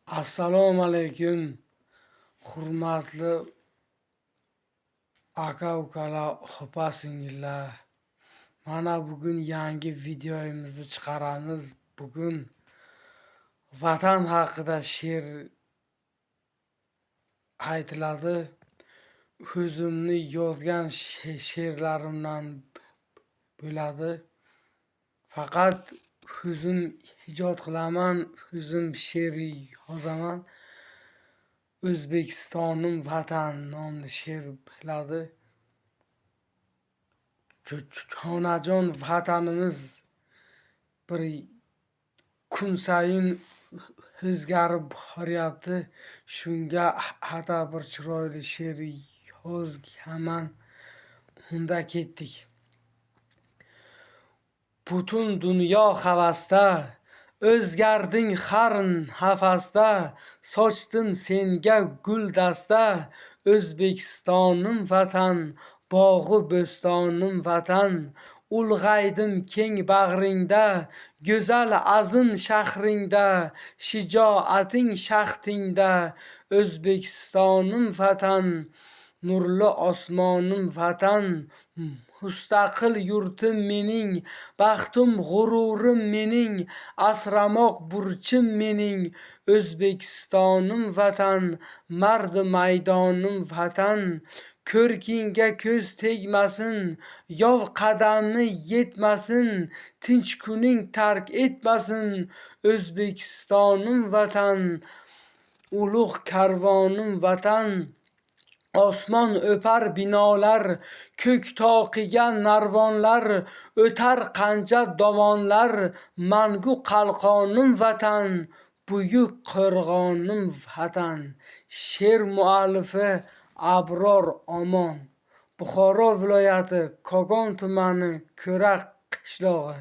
Assalomu alaykum, hurmatli aka-ukalar, opa-singillar. Mana bugun yangi videomizni chiqaramiz. Bugun vatan haqida she'r aytiladi. O'zimni yozgan she'rlarimdan bo'ladi. Faqat o'zim ijod qilaman, o'zim she'r yozaman. O'zbekistonim vatan nomli she'r bo'ladi. Jonajon vatanimiz bir kun sayin o'zgarib boryapti. Shunga atab bir chiroyli she'r yozganman. Unda ketdik. Butun dunyo havasda, o'zgarding har nafasda, sochdim senga guldasta. O'zbekistonim vatan, bog'u bo'stonim vatan. Ulg'aydim keng bag'ringda, go'zal azim shahringda, shijoating shaxtingda. O'zbekistonim vatan, nurli osmonim vatan. Mustaqil yurtim mening, baxtim g'ururim mening, asramoq burchim mening. O'zbekistonim vatan, mardi maydonim vatan. Ko'rkingga ko'z tegmasin, yov qadami yetmasin, tinch kuning tark etmasin. O'zbekistonim vatan, ulug' karvonim vatan. Osmon o'par binolar, ko'k toqiga narvonlar, o'tar qancha dovonlar. Mangu qalqonim vatan, buyuk qo'rg'onim vatan. She'r muallifi Abror Omon. Buxoro viloyati Kogon tumani Ko'rak qishlog'i.